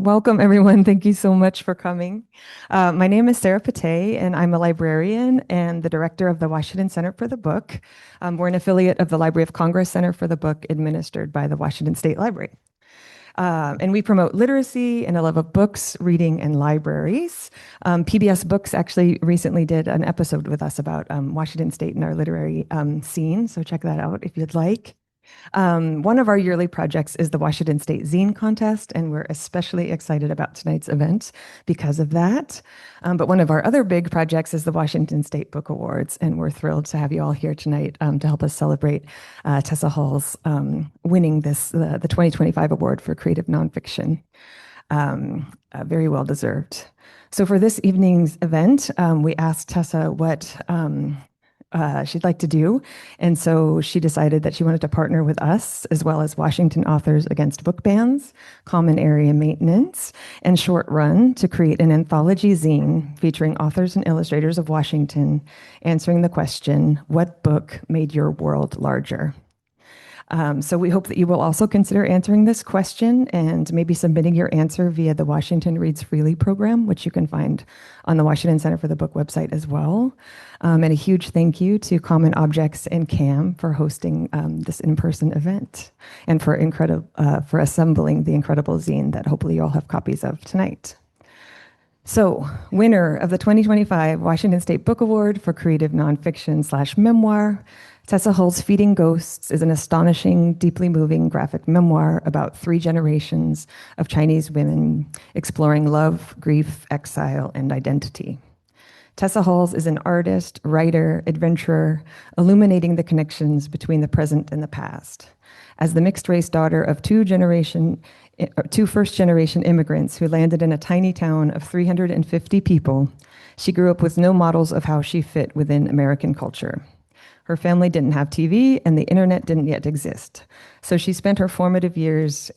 Welcome, everyone. Thank you so much for coming. My name is Sarah Pate, and I'm a librarian and the director of the Washington Center for the Book. We're an affiliate of the Library of Congress Center for the Book, administered by the Washington State Library. And we promote literacy and a love of books, reading, and libraries. PBS Books actually recently did an episode with us about Washington State and our literary scene, so check that out if you'd like. One of our yearly projects is the Washington State Zine Contest, and we're especially excited about tonight's event because of that. But one of our other big projects is the Washington State Book Awards, and we're thrilled to have you all here tonight to help us celebrate Tessa Hulls winning the 2025 award for creative nonfiction. Very well deserved. So for this evening's event, we asked Tessa what she'd like to do. And so she decided that she wanted to partner with us, as well as Washington Authors Against Book Bans, Common Area Maintenance, and Short Run to create an anthology zine featuring authors and illustrators of Washington, answering the question, what book made your world larger? So we hope that you will also consider answering this question and maybe submitting your answer via the Washington Reads Freely program, which you can find on the Washington Center for the Book website as well. And a huge thank you to Common Objects and CAM for hosting this in-person event and for assembling the incredible zine that hopefully you all have copies of tonight. So, winner of the 2025 Washington State Book Award for Creative Nonfiction/Memoir, Tessa Hulls' Feeding Ghosts is an astonishing, deeply moving graphic memoir about 3 generations of Chinese women exploring love, grief, exile, and identity. Tessa Hulls is an artist, writer, adventurer, illuminating the connections between the present and the past. As the mixed-race daughter of 2 first-generation immigrants who landed in a tiny town of 350 people, she grew up with no models of how she fit within American culture. Her family didn't have TV, and the internet didn't yet exist. So she spent her formative years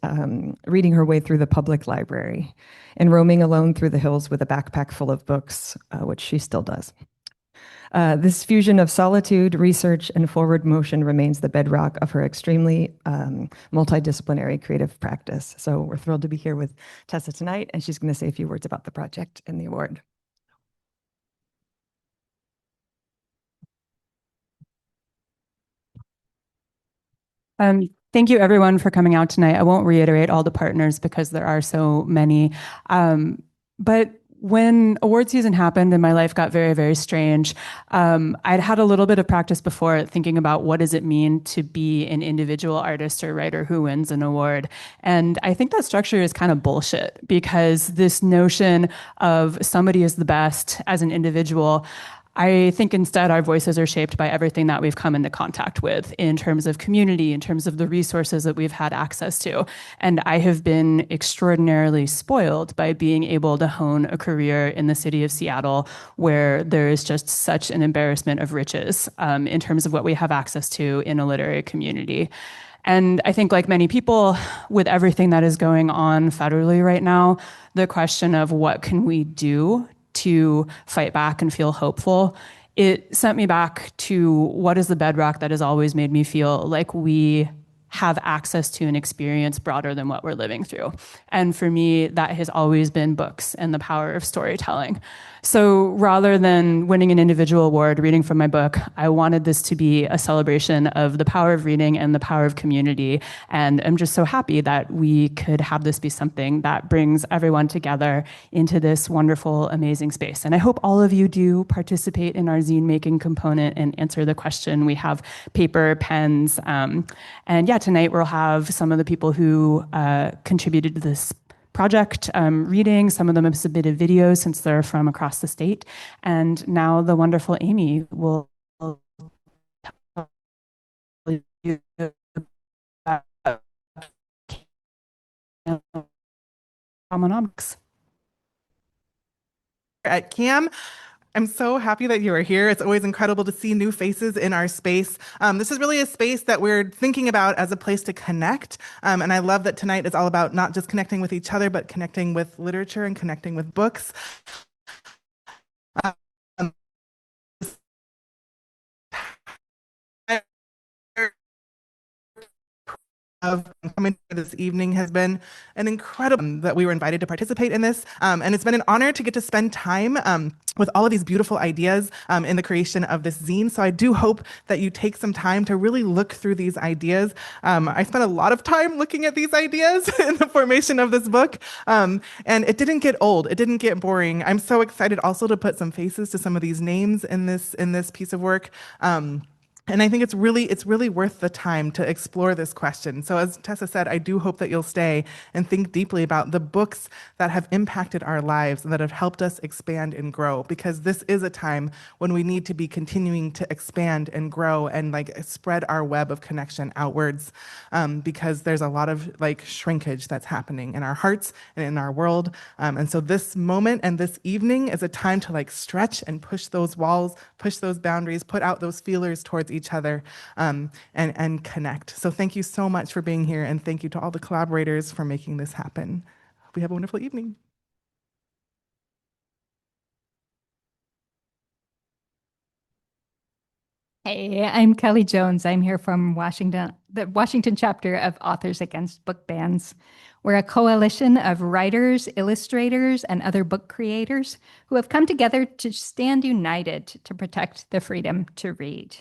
reading her way through the public library and roaming alone through the hills with a backpack full of books, which she still does. This fusion of solitude, research, and forward motion remains the bedrock of her extremely multidisciplinary creative practice. So we're thrilled to be here with Tessa tonight, and she's going to say a few words about the project and the award. Thank you everyone for coming out tonight. I won't reiterate all the partners because there are so many. But when award season happened and my life got very, very strange, I'd had a little bit of practice before thinking about what does it mean to be an individual artist or writer who wins an award. And I think that structure is kind of bullshit because this notion of somebody is the best as an individual, I think instead our voices are shaped by everything that we've come into contact with in terms of community, in terms of the resources that we've had access to. And I have been extraordinarily spoiled by being able to hone a career in the city of Seattle where there is just such an embarrassment of riches in terms of what we have access to in a literary community. And I think like many people with everything that is going on federally right now, the question of what can we do to fight back and feel hopeful, it sent me back to what is the bedrock that has always made me feel like we have access to an experience broader than what we're living through. And for me, that has always been books and the power of storytelling. So rather than winning an individual award, reading from my book, I wanted this to be a celebration of the power of reading and the power of community. And I'm just so happy that we could have this be something that brings everyone together into this wonderful, amazing space. And I hope all of you do participate in our zine making component and answer the question. We have paper, pens, and yeah, tonight we'll have some of the people who contributed to this project reading. Some of them have submitted videos since they're from across the state. And now the wonderful Amy will tell you about Common Objects. At CAM. I'm so happy that you are here. It's always incredible to see new faces in our space. This is really a space that we're thinking about as a place to connect. And I love that tonight is all about not just connecting with each other, but connecting with literature and connecting with books. of coming this evening has been an incredible that we were invited to participate in this. And it's been an honor to get to spend time with all of these beautiful ideas in the creation of this zine. So I do hope that you take some time to really look through these ideas. I spent a lot of time looking at these ideas in the formation of this book. And it didn't get old. It didn't get boring. I'm so excited also to put some faces to some of these names in this piece of work. And I think it's really worth the time to explore this question. So as Tessa said, I do hope that you'll stay and think deeply about the books that have impacted our lives and that have helped us expand and grow, because this is a time when we need to be continuing to expand and grow and like spread our web of connection outwards, because there's a lot of like shrinkage that's happening in our hearts and in our world. And so this moment and this evening is a time to like stretch and push those walls, push those boundaries, put out those feelers towards each other, and connect. So thank you so much for being here, and thank you to all the collaborators for making this happen. Hope you have a wonderful evening. Hey, I'm Kelly Jones. I'm here from Washington, the Washington chapter of Authors Against Book Bans. We're a coalition of writers, illustrators, and other book creators who have come together to stand united to protect the freedom to read.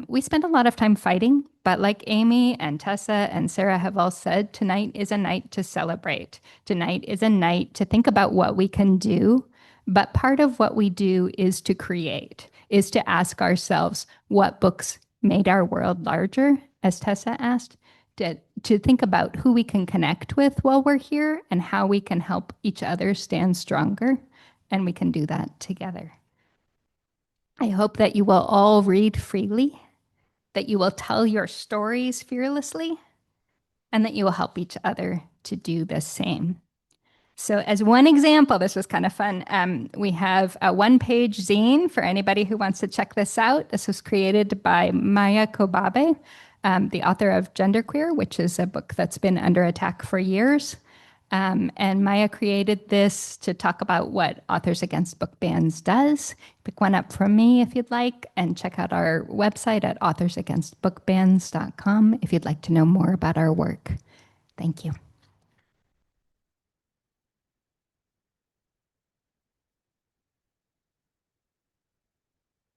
We spend a lot of time fighting, but like Amy and Tessa and Sarah have all said, tonight is a night to celebrate. Tonight is a night to think about what we can do, but part of what we do is to create, is to ask ourselves what books made our world larger, as Tessa asked, to think about who we can connect with while we're here and how we can help each other stand stronger, and we can do that together. I hope that you will all read freely, that you will tell your stories fearlessly, and that you will help each other to do the same. So as one example, this was kind of fun. We have a one-page zine for anybody who wants to check this out. This was created by Maya Kobabe, the author of Genderqueer, which is a book that's been under attack for years. And Maya created this to talk about what Authors Against Book Bans does. Pick one up from me if you'd like, and check out our website at authorsagainstbookbans.com if you'd like to know more about our work. Thank you.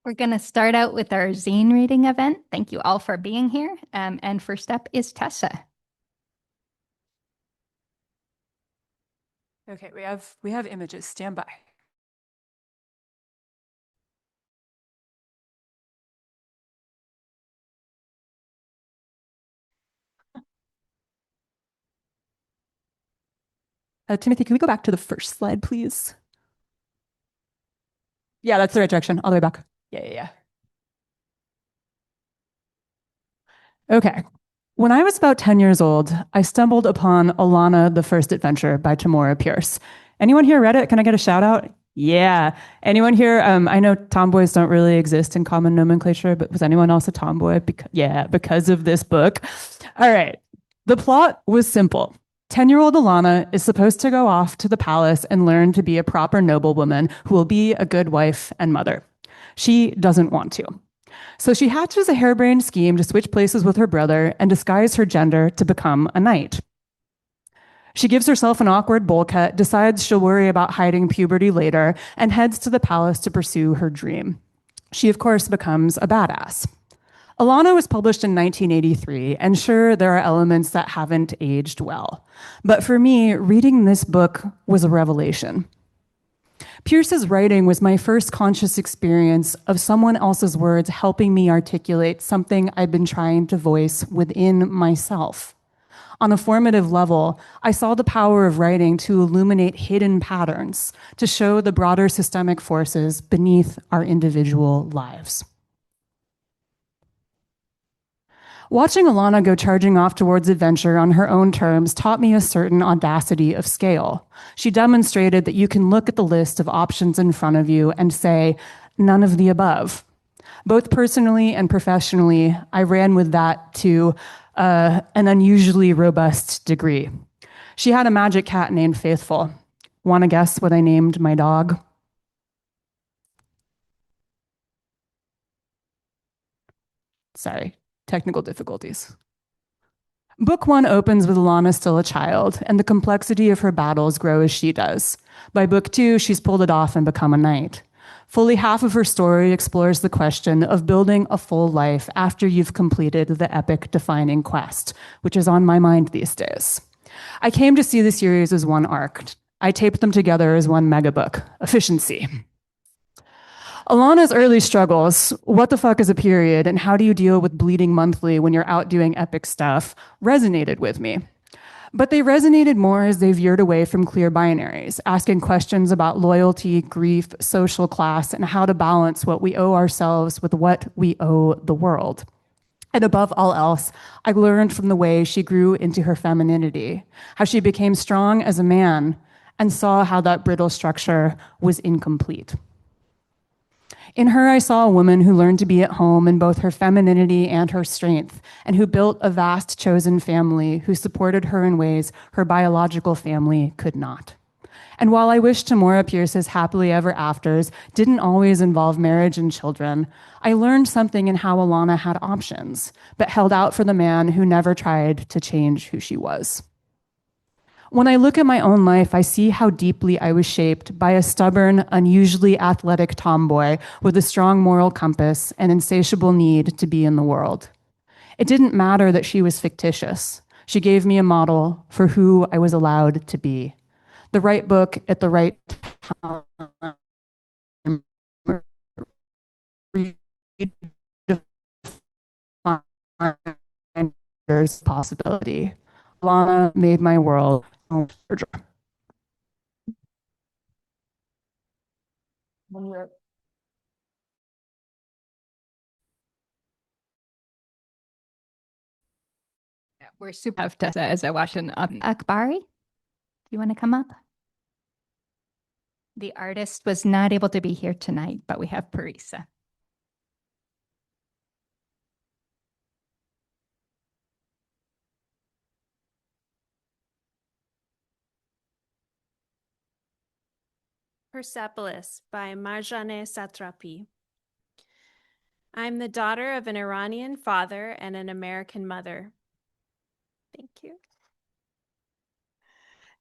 We're going to start out with our zine reading event. Thank you all for being here. And first up is Tessa. Okay, we have images. Stand by. Timothy, can we go back to the first slide, please? Yeah, that's the right direction. All the way back. Yeah. Okay. When I was about 10 years old, I stumbled upon Alana, the First Adventure by Tamora Pierce. Anyone here read it? Can I get a shout out? Yeah. Anyone here? I know tomboys don't really exist in common nomenclature, but was anyone else a tomboy? Because of this book. All right. The plot was simple. 10-year-old Alana is supposed to go off to the palace and learn to be a proper noblewoman who will be a good wife and mother. She doesn't want to. So she hatches a harebrained scheme to switch places with her brother and disguise her gender to become a knight. She gives herself an awkward bowl cut, decides she'll worry about hiding puberty later, and heads to the palace to pursue her dream. She, of course, becomes a badass. Alana was published in 1983, and sure, there are elements that haven't aged well. But for me, reading this book was a revelation. Pierce's writing was my first conscious experience of someone else's words helping me articulate something I'd been trying to voice within myself. On a formative level, I saw the power of writing to illuminate hidden patterns, to show the broader systemic forces beneath our individual lives. Watching Alana go charging off towards adventure on her own terms taught me a certain audacity of scale. She demonstrated that you can look at the list of options in front of you and say, none of the above. Both personally and professionally, I ran with that to an unusually robust degree. She had a magic cat named Faithful. Want to guess what I named my dog? Sorry, technical difficulties. Book one opens with Alana still a child, and the complexity of her battles grow as she does. By book two, she's pulled it off and become a knight. Fully half of her story explores the question of building a full life after you've completed the epic defining quest, which is on my mind these days. I came to see the series as one arc. I taped them together as one megabook. Efficiency. Alana's early struggles, what the fuck is a period, and how do you deal with bleeding monthly when you're out doing epic stuff, resonated with me. But they resonated more as they veered away from clear binaries, asking questions about loyalty, grief, social class, and how to balance what we owe ourselves with what we owe the world. And above all else, I learned from the way she grew into her femininity, how she became strong as a man, and saw how that brittle structure was incomplete. In her, I saw a woman who learned to be at home in both her femininity and her strength, and who built a vast chosen family who supported her in ways her biological family could not. And while I wish Tamora Pierce's happily ever afters didn't always involve marriage and children, I learned something in how Alana had options, but held out for the man who never tried to change who she was. When I look at my own life, I see how deeply I was shaped by a stubborn, unusually athletic tomboy with a strong moral compass and insatiable need to be in the world. It didn't matter that she was fictitious. She gave me a model for who I was allowed to be. The right book at the right time. There's possibility. Alana made my world larger. We're super of Tessa as I watch an Akbari. Do you want to come up? The artist was not able to be here tonight, but we have Parisa. Persepolis by Marjane Satrapi. I'm the daughter of an Iranian father and an American mother. Thank you.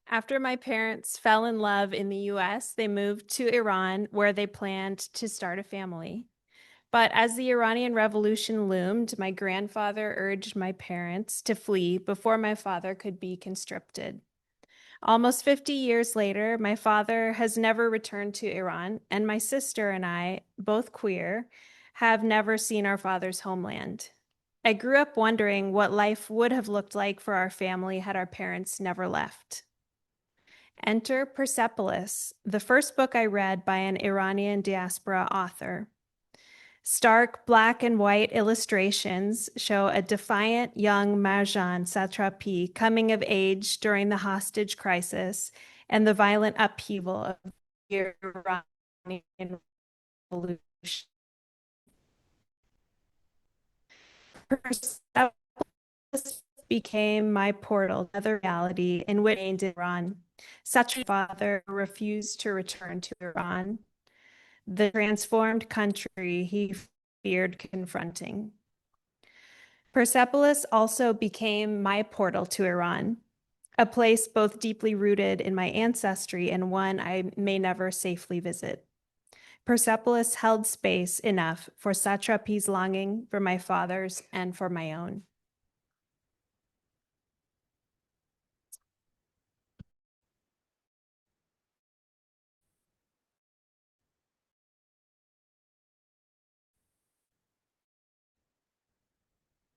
After my parents fell in love in the US, they moved to Iran, where they planned to start a family. But as the Iranian Revolution loomed, my grandfather urged my parents to flee before my father could be conscripted. Almost 50 years later, my father has never returned to Iran, and my sister and I, both queer, have never seen our father's homeland. I grew up wondering what life would have looked like for our family had our parents never left. Enter Persepolis, the first book I read by an Iranian diaspora author. Stark black and white illustrations show a defiant young Marjan Satrapi coming of age during the hostage crisis and the violent upheaval of the Iranian Revolution. Persepolis became my portal to another reality in which in Iran. Satrapi's father refused to return to Iran, the transformed country he feared confronting. Persepolis also became my portal to Iran, a place both deeply rooted in my ancestry and one I may never safely visit. Persepolis held space enough for Satrapi's longing for my father's and for my own.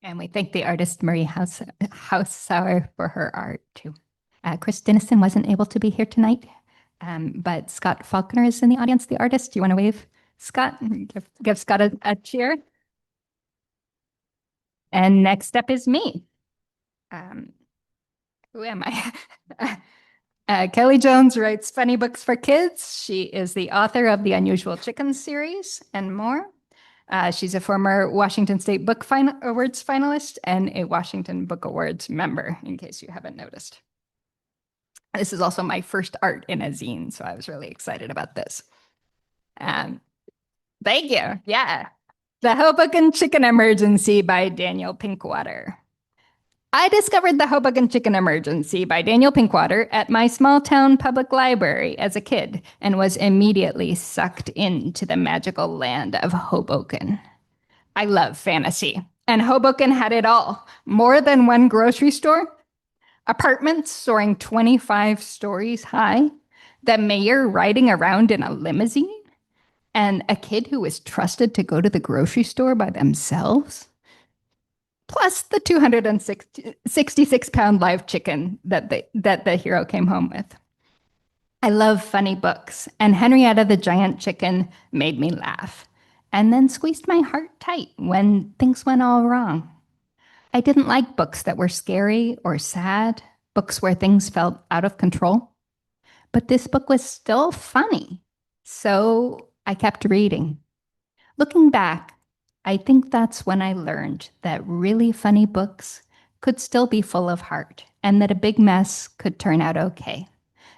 And we thank the artist Marie Haussauer for her art too. Chris Dennison wasn't able to be here tonight, but Scott Faulkner is in the audience, the artist. Do you want to wave, Scott? Give Scott a cheer. And next up is me. Who am I? Kelly Jones writes funny books for kids. She is the author of the Unusual Chickens series and more. She's a former Washington State Book Awards finalist and a Washington Book Awards member, in case you haven't noticed. This is also my first art in a zine, so I was really excited about this. Thank you. Yeah. The Hoboken Chicken Emergency by Daniel Pinkwater. I discovered the Hoboken Chicken Emergency by Daniel Pinkwater at my small town public library as a kid and was immediately sucked into the magical land of Hoboken. I love fantasy, and Hoboken had it all. More than one grocery store, apartments soaring 25 stories high, the mayor riding around in a limousine, and a kid who was trusted to go to the grocery store by themselves. Plus the 266-pound live chicken that the hero came home with. I love funny books, and Henrietta the Giant Chicken made me laugh, and then squeezed my heart tight when things went all wrong. I didn't like books that were scary or sad, books where things felt out of control. But this book was still funny, so I kept reading. Looking back, I think that's when I learned that really funny books could still be full of heart and that a big mess could turn out okay.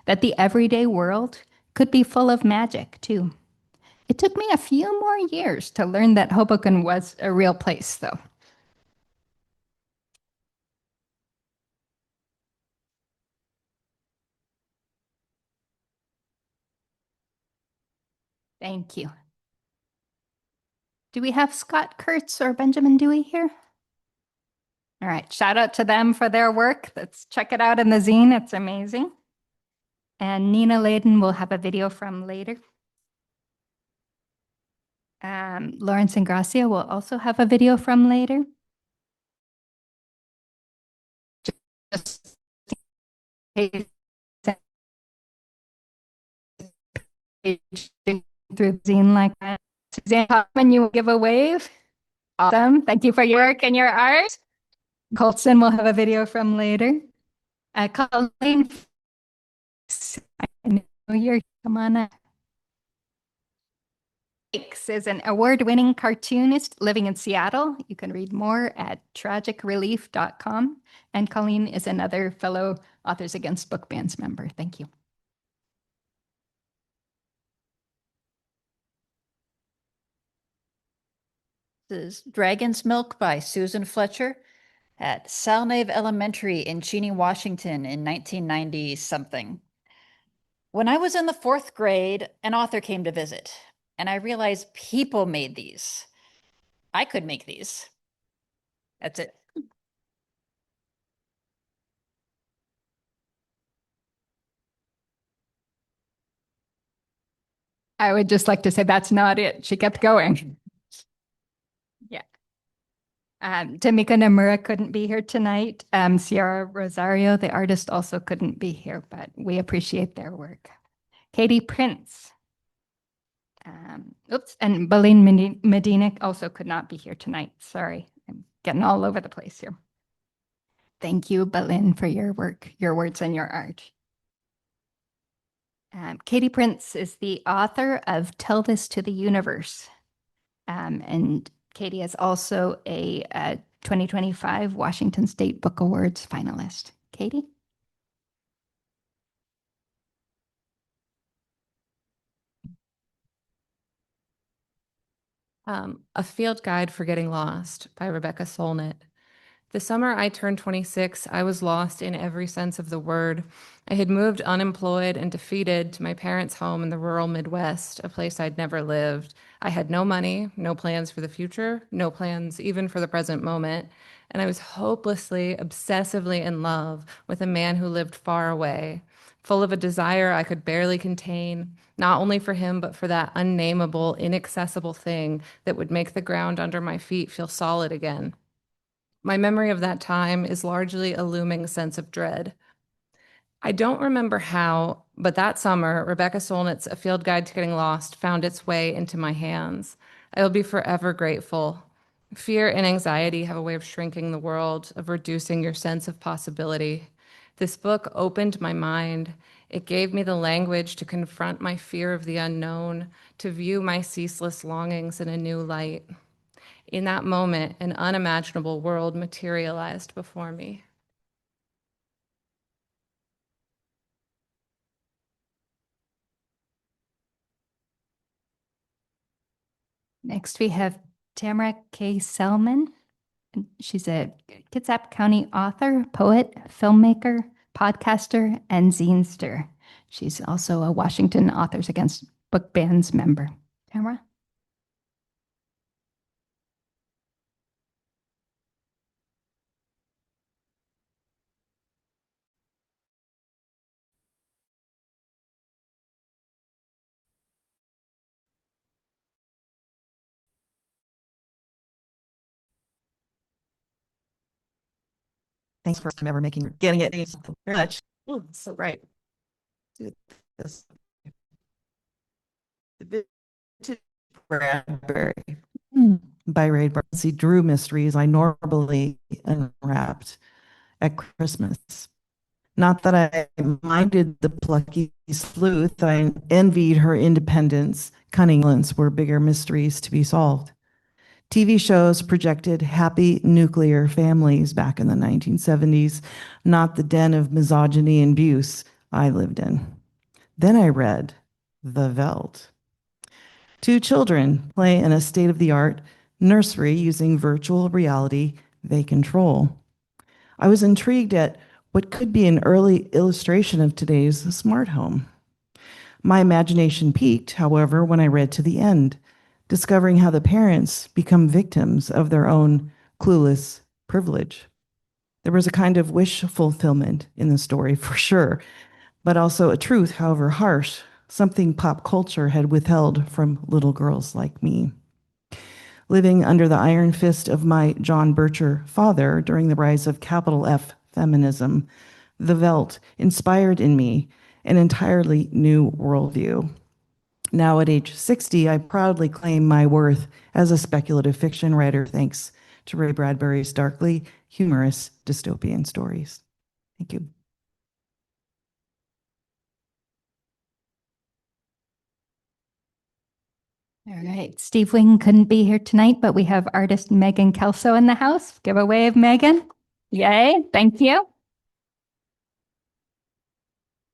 That the everyday world could be full of magic too. It took me a few more years to learn that Hoboken was a real place, though. Thank you. Do we have Scott Kurtz or Benjamin Dewey here? All right, shout out to them for their work. Let's check it out in the zine. It's amazing. And Nina Layden will have a video from later. Lawrence Ingracia will also have a video from later. Just in case through zine like that. Suzanne Hoffman, you will give a wave. Awesome. Thank you for your work and your art. Colson will have a video from later. Colleen, I know you're, come on up. Hicks is an award-winning cartoonist living in Seattle. You can read more at tragicrelief.com. And Colleen is another fellow Authors Against Book Bans member. Thank you. This is Dragon's Milk by Susan Fletcher at Salnave Elementary in Cheney, Washington in 1990 something. When I was in the 4th grade, an author came to visit, and I realized people made these. I could make these. That's it. I would just like to say that's not it. She kept going. Yeah. Tamika Nomura couldn't be here tonight. Sierra Rosario, the artist, also couldn't be here, but we appreciate their work. Katie Prince. And Beline Medina also could not be here tonight. Sorry, I'm getting all over the place here. Thank you, Beline, for your work, your words, and your art. Katie Prince is the author of Tell This to the Universe. And Katie is also a 2025 Washington State Book Awards finalist. Katie? A Field Guide for Getting Lost by Rebecca Solnit. The summer I turned 26, I was lost in every sense of the word. I had moved unemployed and defeated to my parents' home in the rural Midwest, a place I'd never lived. I had no money, no plans for the future, no plans even for the present moment, and I was hopelessly, obsessively in love with a man who lived far away, full of a desire I could barely contain, not only for him, but for that unnameable, inaccessible thing that would make the ground under my feet feel solid again. My memory of that time is largely a looming sense of dread. I don't remember how, but that summer, Rebecca Solnit's A Field Guide to Getting Lost found its way into my hands. I will be forever grateful. Fear and anxiety have a way of shrinking the world, of reducing your sense of possibility. This book opened my mind. It gave me the language to confront my fear of the unknown, to view my ceaseless longings in a new light. In that moment, an unimaginable world materialized before me. Next, we have Tamara K. Selman, She's a Kitsap County author, poet, filmmaker, podcaster, and zinester. She's also a Washington Authors Against Book Bans member. Tamara? Thanks for ever getting it. Thank you very much. So right. Do this. The Vintage Bradbury by Ray Bradbury. Drew mysteries I normally unwrapped at Christmas. Not that I minded the plucky sleuth, I envied her independence. Cunninglance were bigger mysteries to be solved. TV shows projected happy nuclear families back in the 1970s, not the den of misogyny and abuse I lived in. Then I read The Veldt. Two children play in a state-of-the-art nursery using virtual reality they control. I was intrigued at what could be an early illustration of today's smart home. My imagination peaked, however, when I read to the end, discovering how the parents become victims of their own clueless privilege. There was a kind of wish fulfillment in the story, for sure, but also a truth, however harsh, something pop culture had withheld from little girls like me. Living under the iron fist of my John Bircher father during the rise of capital F feminism, The Veldt inspired in me an entirely new worldview. Now at age 60, I proudly claim my worth as a speculative fiction writer thanks to Ray Bradbury's darkly humorous dystopian stories. Thank you. All right. Steve Wing couldn't be here tonight, but we have artist Megan Kelso in the house. Give a wave, Megan. Yay. Thank you.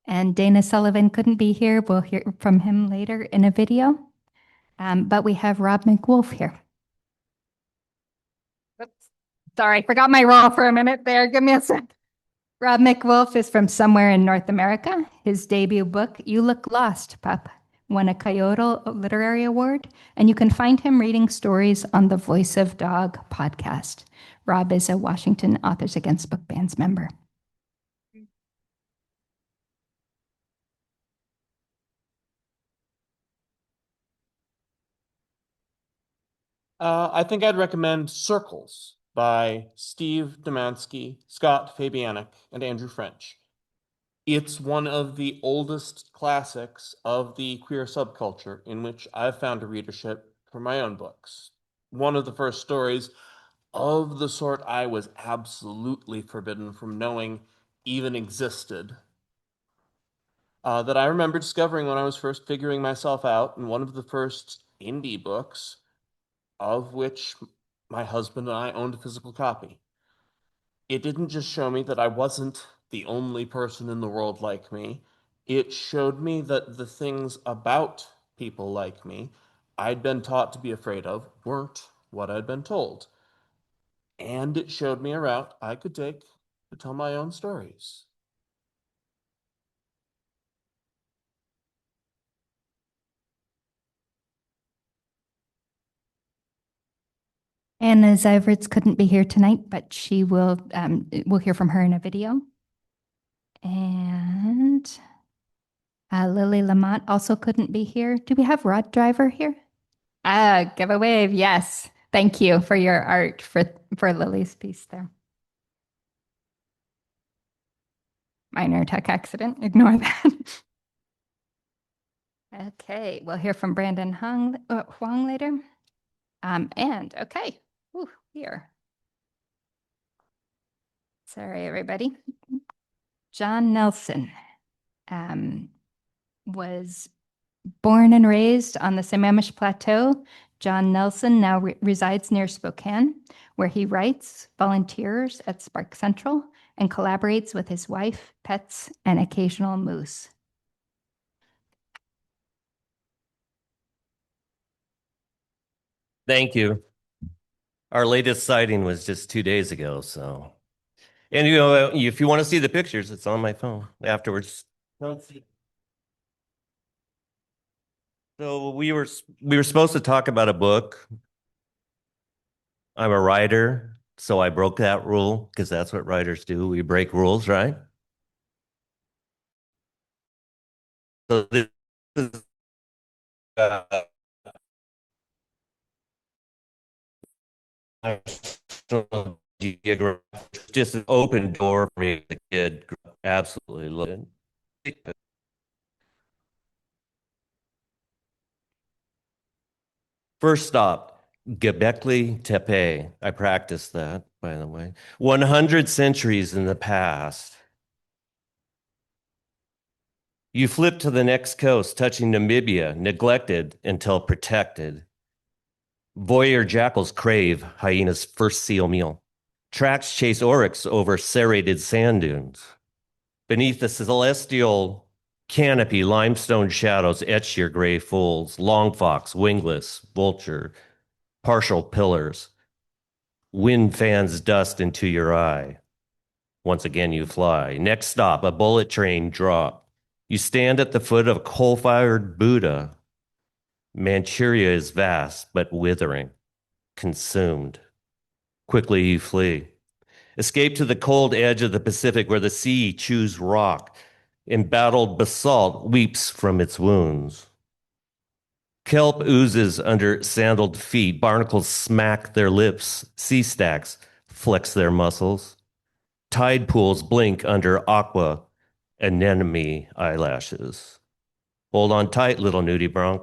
And Dana Sullivan couldn't be here. We'll hear from him later in a video. But we have Rob McWolf here. Oops. Sorry, forgot my role for a minute there. Give me a sec. Rob McWolf is from somewhere in North America. His debut book, You Look Lost, Pup, won a Kyoto Literary Award, and you can find him reading stories on the Voice of Dog podcast. Rob is a Washington Authors Against Book Bans member. I think I'd recommend Circles by Steve Demansky, Scott Fabianic, and Andrew French. It's one of the oldest classics of the queer subculture in which I've found a readership for my own books. One of the first stories of the sort I was absolutely forbidden from knowing even existed. That I remember discovering when I was first figuring myself out, and one of the first indie books of which my husband and I owned a physical copy. It didn't just show me that I wasn't the only person in the world like me. It showed me that the things about people like me I'd been taught to be afraid of weren't what I'd been told. And it showed me a route I could take to tell my own stories. Anna Zyverts couldn't be here tonight, but she will, we'll hear from her in a video. And Lily Lamont also couldn't be here. Do we have Rod Driver here? Give a wave. Yes. Thank you for your art for Lily's piece there. Minor tech accident. Ignore that. Okay. We'll hear from Brandon Huang later. And okay. Ooh, here. Sorry, everybody. John Nelson was born and raised on the Sammamish Plateau. John Nelson now resides near Spokane, where he writes, volunteers at Spark Central, and collaborates with his wife, pets, and occasional moose. Thank you. Our latest sighting was just 2 days ago, so. And you know, if you want to see the pictures, it's on my phone afterwards. So we were supposed to talk about a book. I'm a writer, so I broke that rule because that's what writers do. We break rules, right? So this is uh, National Geographic, just an open door for me as a kid. Absolutely loved it. First stop, Göbekli Tepe. I practiced that, by the way. 100 centuries in the past. You flip to the next coast, touching Namibia, neglected until protected. Voyeur jackals crave hyena's first seal meal. Tracks chase oryx over serrated sand dunes. Beneath the celestial canopy, limestone shadows etch your gray folds, long fox, wingless, vulture, partial pillars. Wind fans dust into your eye. Once again, you fly. Next stop, a bullet train drop. You stand at the foot of a coal-fired Buddha. Manchuria is vast, but withering, consumed. Quickly you flee. Escape to the cold edge of the Pacific where the sea chews rock. Embattled basalt weeps from its wounds. Kelp oozes under sandaled feet. Barnacles smack their lips. Sea stacks flex their muscles. Tide pools blink under aqua anemone eyelashes. Hold on tight, little nudie bronc.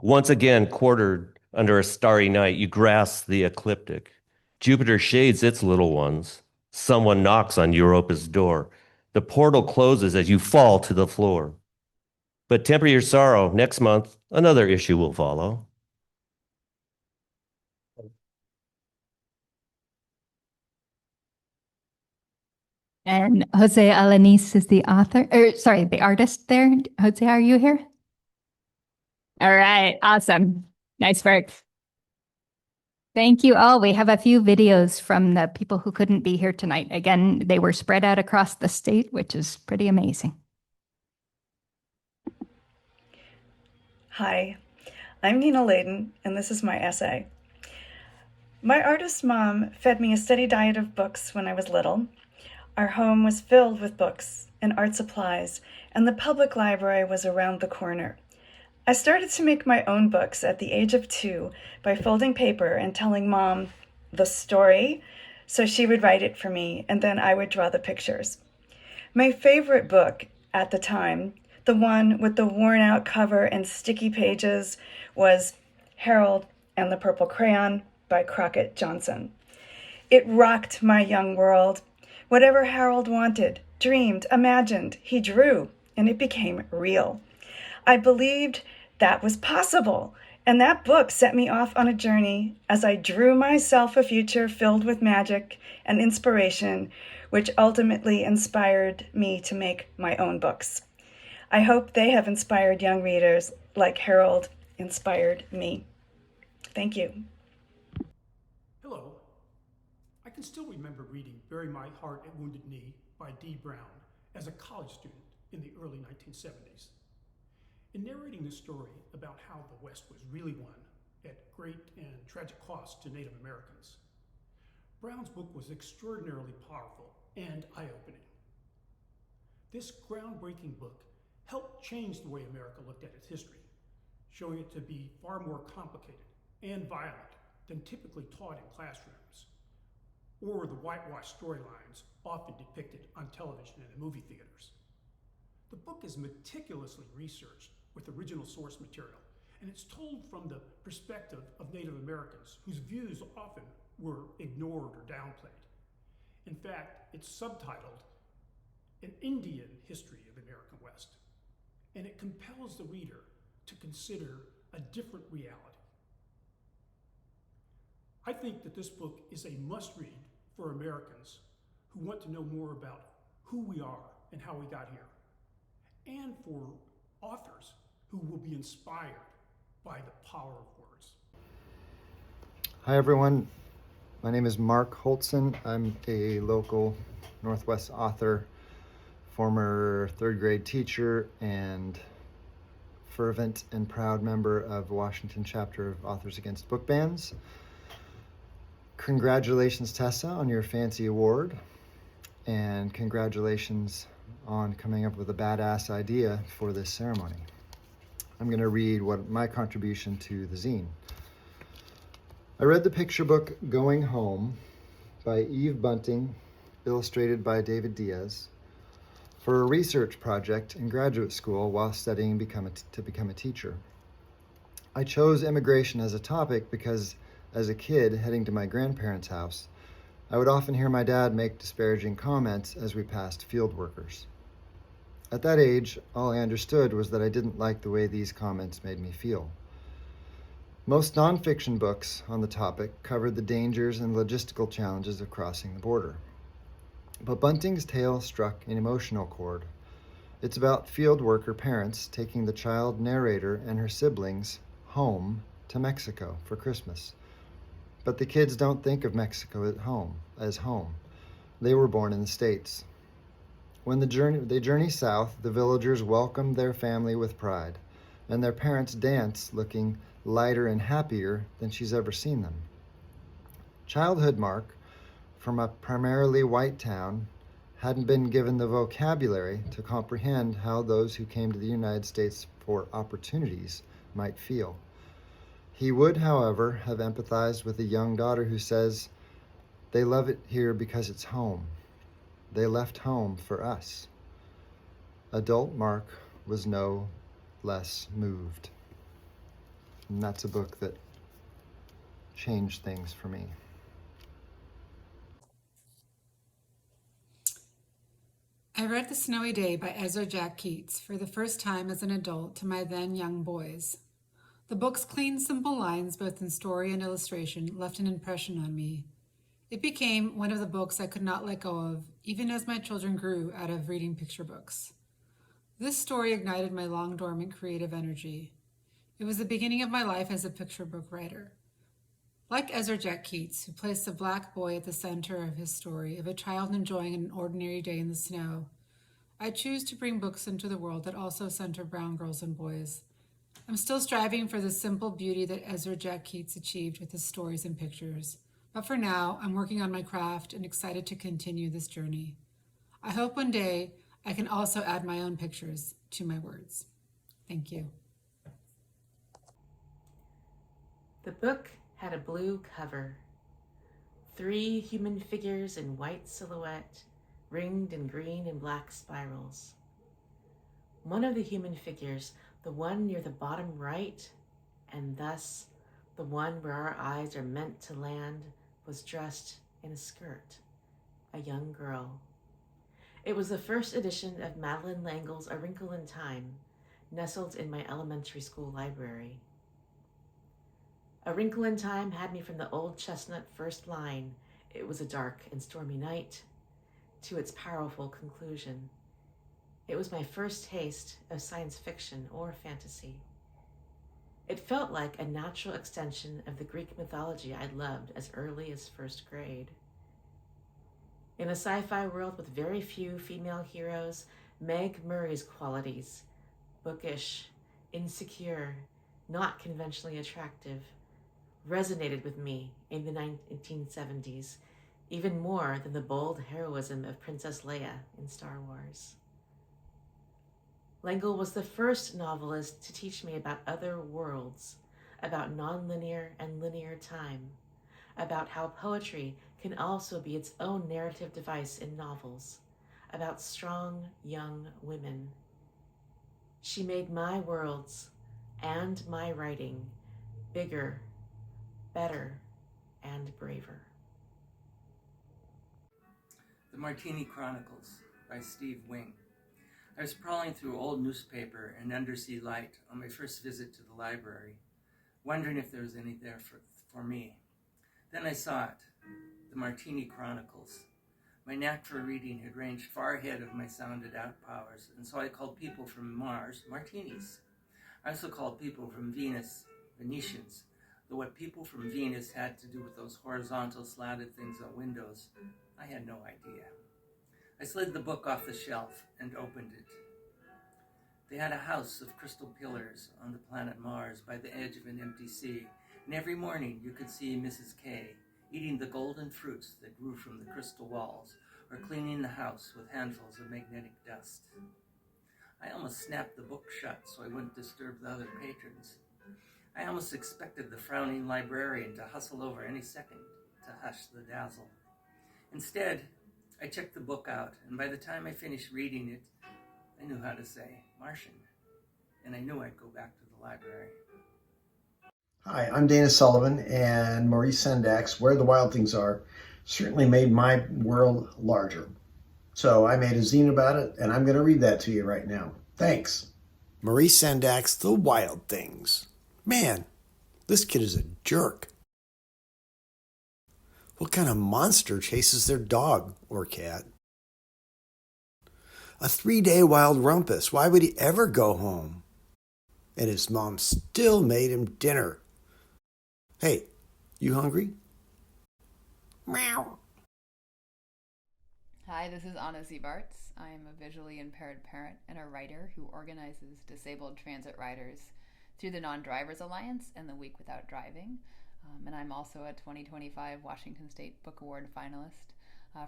Once again, quartered under a starry night, you grasp the ecliptic. Jupiter shades its little ones. Someone knocks on Europa's door. The portal closes as you fall to the floor. But temper your sorrow. Next month, another issue will follow. And Jose Alanis is the author, or sorry, the artist there. Jose, are you here? All right, awesome. Nice work. Thank you all. We have a few videos from the people who couldn't be here tonight. Again, they were spread out across the state, which is pretty amazing. Hi, I'm Nina Layden, and this is my essay. My artist mom fed me a steady diet of books when I was little. Our home was filled with books and art supplies, and the public library was around the corner. I started to make my own books at the age of 2 by folding paper and telling Mom the story, so she would write it for me, and then I would draw the pictures. My favorite book at the time, the one with the worn-out cover and sticky pages, was Harold and the Purple Crayon by Crockett Johnson. It rocked my young world. Whatever Harold wanted, dreamed, imagined, he drew, and it became real. I believed that was possible, and that book set me off on a journey as I drew myself a future filled with magic and inspiration, which ultimately inspired me to make my own books. I hope they have inspired young readers like Harold inspired me. Thank you. Hello. I can still remember reading Bury My Heart at Wounded Knee by D. Brown as a college student in the early 1970s. In narrating the story about how the West was really won at great and tragic cost to Native Americans, Brown's book was extraordinarily powerful and eye-opening. This groundbreaking book helped change the way America looked at its history, showing it to be far more complicated and violent than typically taught in classrooms, or the whitewashed storylines often depicted on television and in movie theaters. The book is meticulously researched with original source material, and it's told from the perspective of Native Americans whose views often were ignored or downplayed. In fact, it's subtitled An Indian History of the American West, and it compels the reader to consider a different reality. I think that this book is a must-read for Americans who want to know more about who we are and how we got here, and for authors who will be inspired by the power of words. Hi everyone, my name is Mark Holtzen. I'm a local Northwest author, former third grade teacher, and fervent and proud member of the Washington chapter of Authors Against Book Bans. Congratulations, Tessa, on your fancy award, and congratulations on coming up with a badass idea for this ceremony. I'm going to read what my contribution to the zine. I read the picture book Going Home by Eve Bunting, illustrated by David Diaz, for a research project in graduate school while studying to become a teacher. I chose immigration as a topic because as a kid heading to my grandparents' house, I would often hear my dad make disparaging comments as we passed field workers. At that age, all I understood was that I didn't like the way these comments made me feel. Most nonfiction books on the topic covered the dangers and logistical challenges of crossing the border. But Bunting's tale struck an emotional chord. It's about field worker parents taking the child narrator and her siblings home to Mexico for Christmas. But the kids don't think of Mexico as home. They were born in the States. When they journey south, the villagers welcome their family with pride, and their parents dance looking lighter and happier than she's ever seen them. Childhood Mark, from a primarily white town, hadn't been given the vocabulary to comprehend how those who came to the United States for opportunities might feel. He would, however, have empathized with a young daughter who says, "They love it here because it's home. They left home for us." Adult Mark was no less moved. And that's a book that changed things for me. I read The Snowy Day by Ezra Jack Keats for the first time as an adult to my then young boys. The book's clean, simple lines, both in story and illustration, left an impression on me. It became one of the books I could not let go of, even as my children grew out of reading picture books. This story ignited my long dormant creative energy. It was the beginning of my life as a picture book writer. Like Ezra Jack Keats, who placed a black boy at the center of his story of a child enjoying an ordinary day in the snow, I choose to bring books into the world that also center brown girls and boys. I'm still striving for the simple beauty that Ezra Jack Keats achieved with his stories and pictures. But for now, I'm working on my craft and excited to continue this journey. I hope one day I can also add my own pictures to my words. Thank you. The book had a blue cover. 3 human figures in white silhouette, ringed in green and black spirals. One of the human figures, the one near the bottom right, and thus the one where our eyes are meant to land, was dressed in a skirt, a young girl. It was the first edition of Madeleine L'Engle's A Wrinkle in Time, nestled in my elementary school library. A Wrinkle in Time had me from the old chestnut first line, "It was a dark and stormy night," to its powerful conclusion. It was my first taste of science fiction or fantasy. It felt like a natural extension of the Greek mythology I'd loved as early as first grade. In a sci-fi world with very few female heroes, Meg Murray's qualities, bookish, insecure, not conventionally attractive, resonated with me in the 1970s, even more than the bold heroism of Princess Leia in Star Wars. L'Engle was the first novelist to teach me about other worlds, about nonlinear and linear time, about how poetry can also be its own narrative device in novels, about strong young women. She made my worlds and my writing bigger, better, and braver. The Martini Chronicles by Steve Wing. I was prowling through old newspaper and undersea light on my first visit to the library, wondering if there was any there for me. Then I saw it, the Martini Chronicles, My knack for reading had ranged far ahead of my sounded out powers, and so I called people from Mars Martinis. I also called people from Venus Venetians, though what people from Venus had to do with those horizontal slatted things on windows, I had no idea. I slid the book off the shelf and opened it. They had a house of crystal pillars on the planet Mars by the edge of an empty sea, and every morning you could see Mrs. K eating the golden fruits that grew from the crystal walls, or cleaning the house with handfuls of magnetic dust. I almost snapped the book shut so I wouldn't disturb the other patrons. I almost expected the frowning librarian to hustle over any second to hush the dazzle. Instead, I checked the book out, and by the time I finished reading it, I knew how to say Martian, and I knew I'd go back to the library. Hi, I'm Dana Sullivan, and Maurice Sendak's Where the Wild Things Are certainly made my world larger. So I made a zine about it, and I'm going to read that to you right now. Thanks. Maurice Sendak's The Wild Things. Man, this kid is a jerk. What kind of monster chases their dog or cat? A 3-day wild rumpus. Why would he ever go home? And his mom still made him dinner. Hey, you hungry? Meow. Hi, this is Anna Zebarts. I am a visually impaired parent and a writer who organizes disabled transit riders through the Non-Drivers Alliance and the Week Without Driving. And I'm also a 2025 Washington State Book Award finalist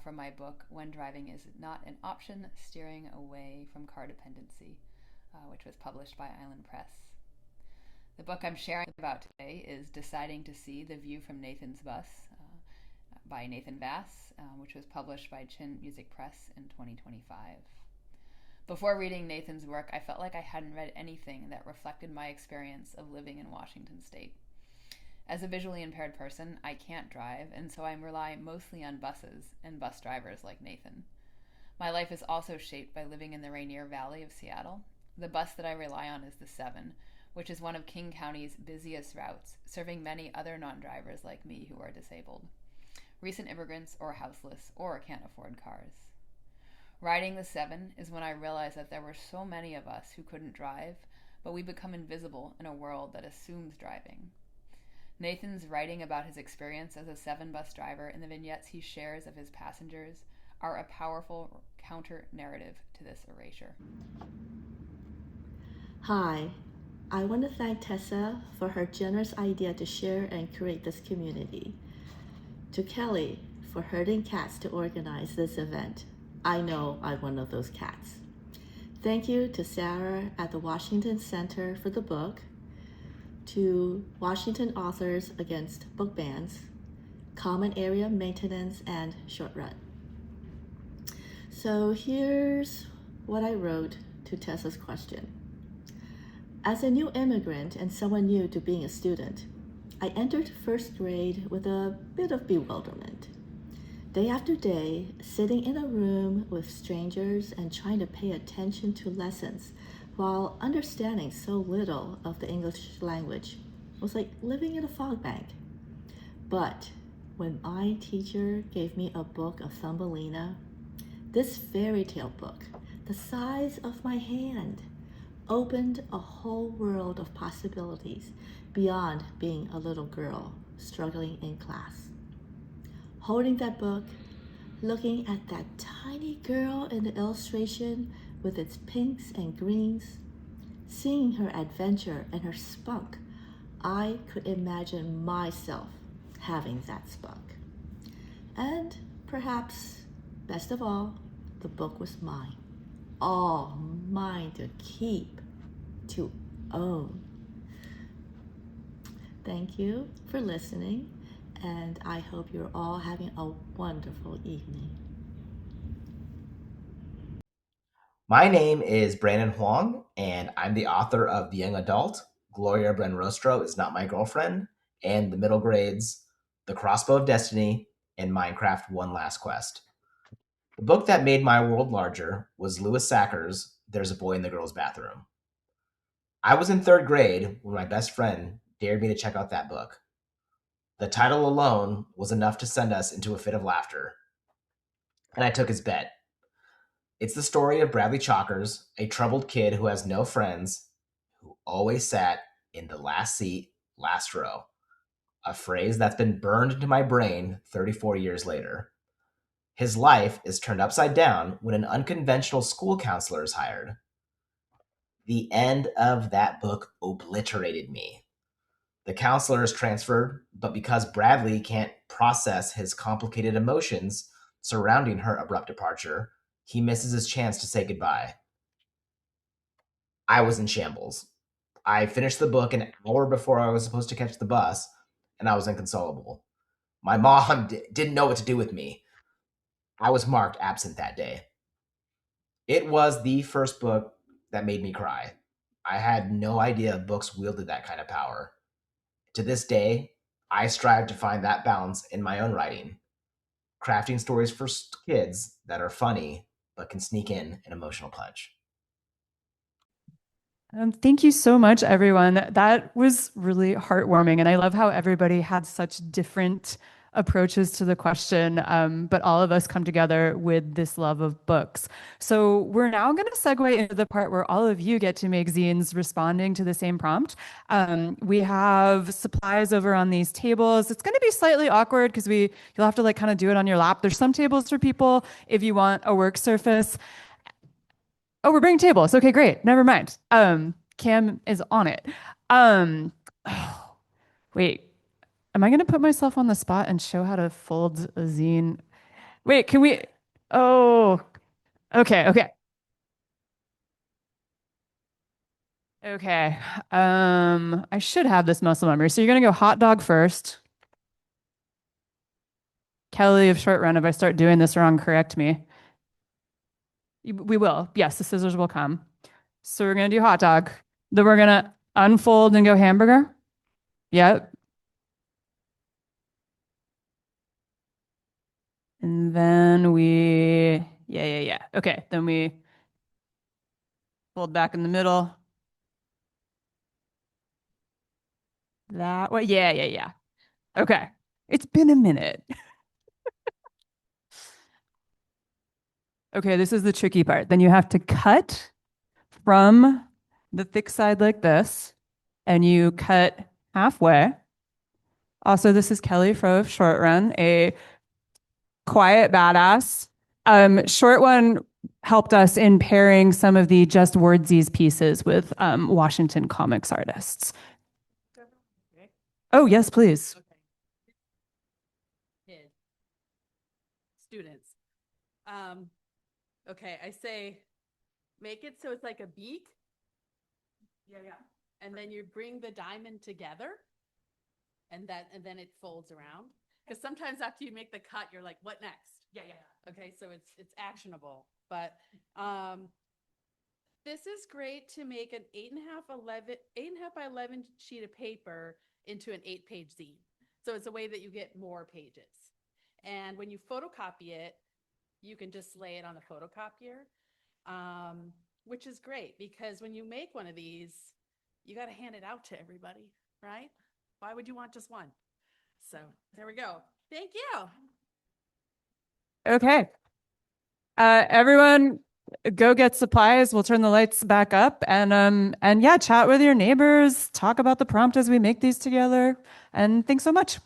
for my book, When Driving Is Not an Option, Steering Away from Car Dependency, which was published by Island Press. The book I'm sharing about today is Deciding to See the View from Nathan's Bus by Nathan Bass, which was published by Chin Music Press in 2025. Before reading Nathan's work, I felt like I hadn't read anything that reflected my experience of living in Washington State. As a visually impaired person, I can't drive, and so I rely mostly on buses and bus drivers like Nathan. My life is also shaped by living in the Rainier Valley of Seattle. The bus that I rely on is the 7, which is one of King County's busiest routes, serving many other non-drivers like me who are disabled, recent immigrants or houseless or can't afford cars. Riding the 7 is when I realized that there were so many of us who couldn't drive, but we become invisible in a world that assumes driving. Nathan's writing about his experience as a 7 bus driver and the vignettes he shares of his passengers are a powerful counter-narrative to this erasure. Hi, I want to thank Tessa for her generous idea to share and create this community. To Kelly for herding cats to organize this event. I know I'm one of those cats. Thank you to Sarah at the Washington Center for the book, to Washington Authors Against Book Bans, Common Area Maintenance, and Short Run. So here's what I wrote to Tessa's question. As a new immigrant and someone new to being a student, I entered first grade with a bit of bewilderment. Day after day, sitting in a room with strangers and trying to pay attention to lessons while understanding so little of the English language was like living in a fog bank. But when my teacher gave me a book of Thumbelina, this fairy tale book, the size of my hand, opened a whole world of possibilities beyond being a little girl struggling in class. Holding that book, looking at that tiny girl in the illustration with its pinks and greens, seeing her adventure and her spunk, I could imagine myself having that spunk. And perhaps, best of all, the book was mine. All mine to keep, to own. Thank you for listening, and I hope you're all having a wonderful evening. My name is Brandon Huang, and I'm the author of The Young Adult, Gloria Brenrostro Is Not My Girlfriend, and the middle grades, The Crossbow of Destiny, and Minecraft One Last Quest. The book that made my world larger was Louis Sachar's There's a Boy in the Girl's Bathroom. I was in 3rd grade when my best friend dared me to check out that book. The title alone was enough to send us into a fit of laughter. and I took his bet. It's the story of Bradley Chalkers, a troubled kid who has no friends, who always sat in the last seat, last row. A phrase that's been burned into my brain 34 years later. His life is turned upside down when an unconventional school counselor is hired. The end of that book obliterated me. The counselor is transferred, but because Bradley can't process his complicated emotions surrounding her abrupt departure, he misses his chance to say goodbye. I was in shambles. I finished the book an hour before I was supposed to catch the bus, and I was inconsolable. My mom didn't know what to do with me. I was marked absent that day. It was the first book that made me cry. I had no idea books wielded that kind of power. To this day, I strive to find that balance in my own writing, crafting stories for kids that are funny but can sneak in an emotional punch. Thank you so much, everyone. That was really heartwarming. And I love how everybody had such different approaches to the question, but all of us come together with this love of books. So we're now going to segue into the part where all of you get to make zines responding to the same prompt. We have supplies over on these tables. It's going to be slightly awkward because you'll have to kind of do it on your lap. There's some tables for people if you want a work surface. Oh, we're bringing tables. Okay, great. Never mind. Cam is on it. Wait, am I going to put myself on the spot and show how to fold a zine? Wait, can we? Oh, okay. I should have this muscle memory. So you're going to go hot dog first. Kelly of Short Run, if I start doing this wrong, correct me. We will. Yes, the scissors will come. So we're going to do hot dog. Then we're going to unfold and go hamburger. Yep. And then yeah. Okay, then we fold back in the middle. That way. Yeah. Okay. It's been a minute. Okay, this is the tricky part. Then you have to cut from the thick side like this, and you cut halfway. Also, this is Kelly Fro of Short Run, a quiet badass. Short One helped us in pairing some of the Just Wordsies pieces with Washington comics artists. Oh, yes, please. Kids. Students. Okay, I say make it so it's like a beak. Yeah. And then you bring the diamond together and then it folds around. Because sometimes after you make the cut, you're like, what next? Yeah. Okay, so it's actionable. But this is great to make an 8.5 by 11 sheet of paper into an 8-page zine. So it's a way that you get more pages. And when you photocopy it, you can just lay it on the photocopier, which is great because when you make one of these, you got to hand it out to everybody, right? Why would you want just one? So there we go. Thank you. Okay. Everyone go get supplies. We'll turn the lights back up and yeah, chat with your neighbors, talk about the prompt as we make these together. And thanks so much.